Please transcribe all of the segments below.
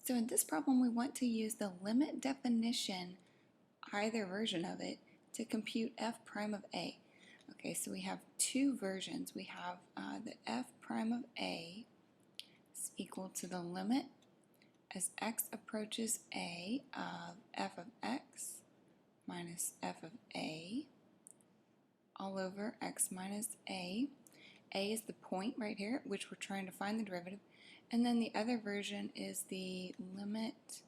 So in this problem, we want to use the limit definition, either version of it, to compute f prime of a. Okay, so we have two versions. We have the f prime of a is equal to the limit as x approaches a of f of x minus f of a all over x minus a. A is the point right here at which we're trying to find the derivative. And then the other version is the limit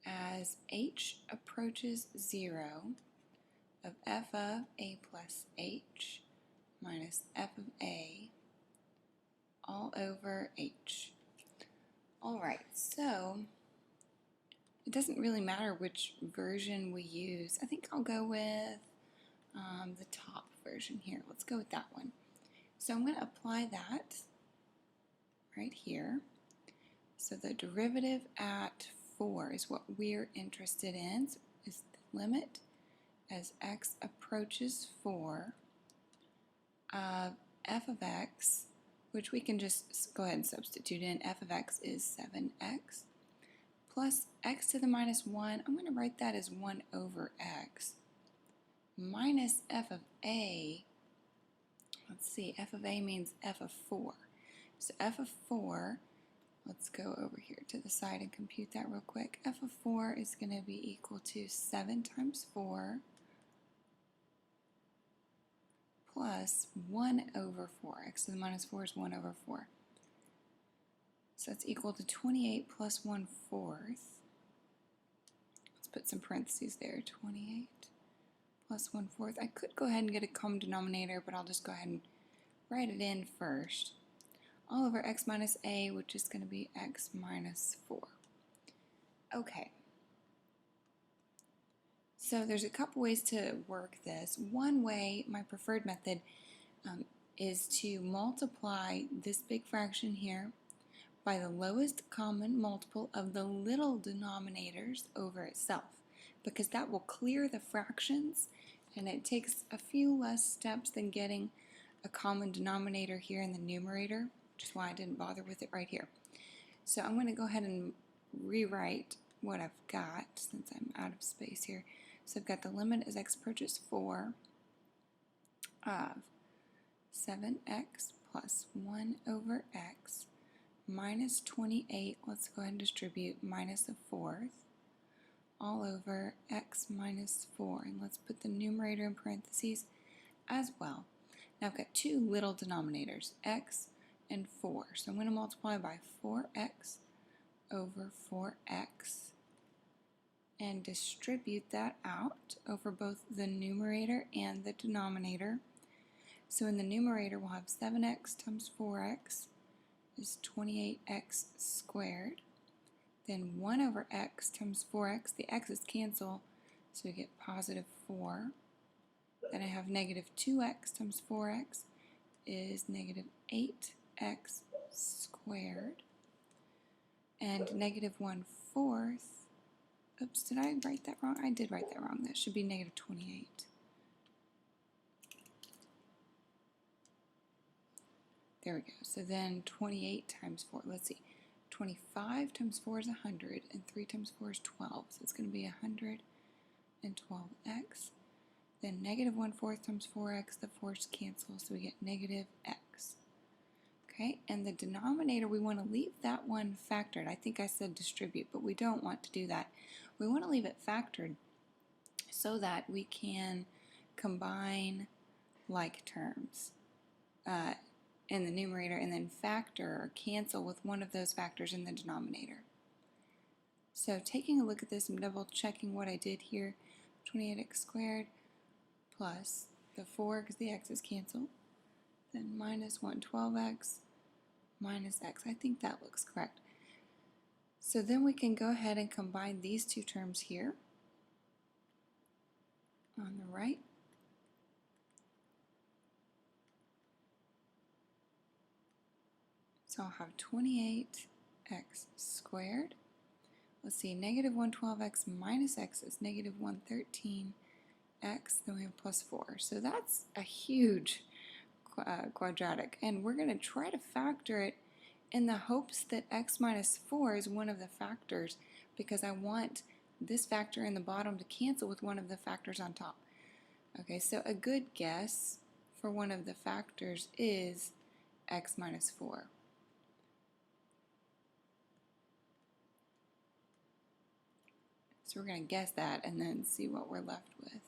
as h approaches 0 of f of a plus h minus f of a all over h. Alright, so it doesn't really matter which version we use. I think I'll go with the top version here. Let's go with that one. So I'm going to apply that right here. So the derivative at 4 is what we're interested in. So is the limit as x approaches 4 of f of x, which we can just go ahead and substitute in. F of x is 7x plus x to the minus 1. I'm going to write that as 1 over x minus f of a. Let's see, f of a means f of 4. So f of 4, let's go over here to the side and compute that real quick. F of 4 is going to be equal to 7 times 4 plus 1 over 4. X to the minus 4 is 1 over 4. So that's equal to 28 plus 1/4. Let's put some parentheses there. 28 plus 1/4. I could go ahead and get a common denominator, but I'll just go ahead and write it in first. All over x minus a, which is going to be x minus 4. Okay. So there's a couple ways to work this. One way, my preferred method, is to multiply this big fraction here by the lowest common multiple of the little denominators over itself, because that will clear the fractions and it takes a few less steps than getting a common denominator here in the numerator, which is why I didn't bother with it right here. So I'm going to go ahead and rewrite what I've got since I'm out of space here. So I've got the limit as x approaches 4 of 7x plus 1 over x minus 28, let's go ahead and distribute, minus a 4th, all over x minus 4. And let's put the numerator in parentheses as well. Now I've got two little denominators, x and 4. So I'm going to multiply by 4x over 4x and distribute that out over both the numerator and the denominator. So in the numerator we'll have 7x times 4x is 28x squared. Then 1 over x times 4x, the x's cancel, so we get positive 4. Then I have negative 2x times 4x is negative 8x squared. And negative 1/4, oops, did I write that wrong? I did write that wrong. That should be negative 28. There we go. So then 28 times 4, let's see. 25 times 4 is 100, and 3 times 4 is 12. So it's going to be 112x. Then negative 1/4 times 4x, the 4's cancel, so we get negative x. Okay, and the denominator, we want to leave that one factored. I think I said distribute, but we don't want to do that. We want to leave it factored so that we can combine like terms in the numerator and then factor or cancel with one of those factors in the denominator. So taking a look at this and double checking what I did here, 28x squared plus the 4 because the x's cancel, then minus 112x minus x. I think that looks correct. So then we can go ahead and combine these two terms here on the right. So I'll have 28x squared. Let's see, negative 112x minus x is negative 113x, then we have plus 4. So that's a huge quadratic, and we're going to try to factor it in the hopes that x minus 4 is one of the factors, because I want this factor in the bottom to cancel with one of the factors on top. Okay, so a good guess for one of the factors is x minus 4. So we're going to guess that and then see what we're left with.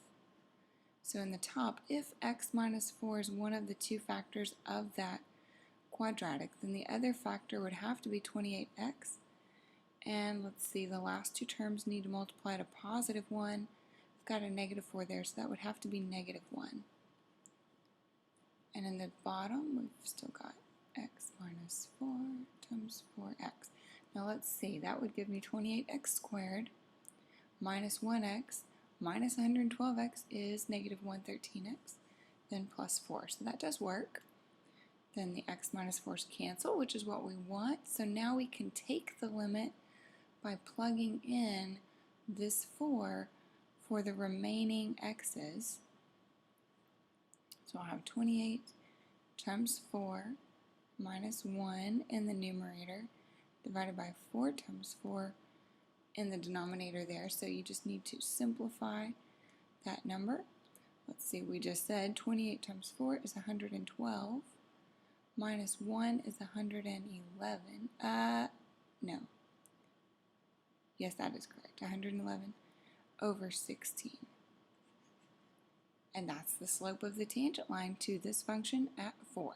So in the top, if x minus 4 is one of the two factors of that quadratic, then the other factor would have to be 28x. And let's see, the last two terms need to multiply to positive 1. We've got a negative 4 there, so that would have to be negative 1. And in the bottom, we've still got x minus 4 times 4x. Now let's see, that would give me 28x squared minus 1x minus 112x is negative 113x, then plus 4. So that does work. Then the x minus 4's cancel, which is what we want. So now we can take the limit by plugging in this 4 for the remaining x's. So I'll have 28 times 4 minus 1 in the numerator divided by 4 times 4 in the denominator there. So you just need to simplify that number. Let's see, we just said 28 times 4 is 112. Minus 1 is 111. No. Yes, that is correct. 111 over 16. And that's the slope of the tangent line to this function at 4.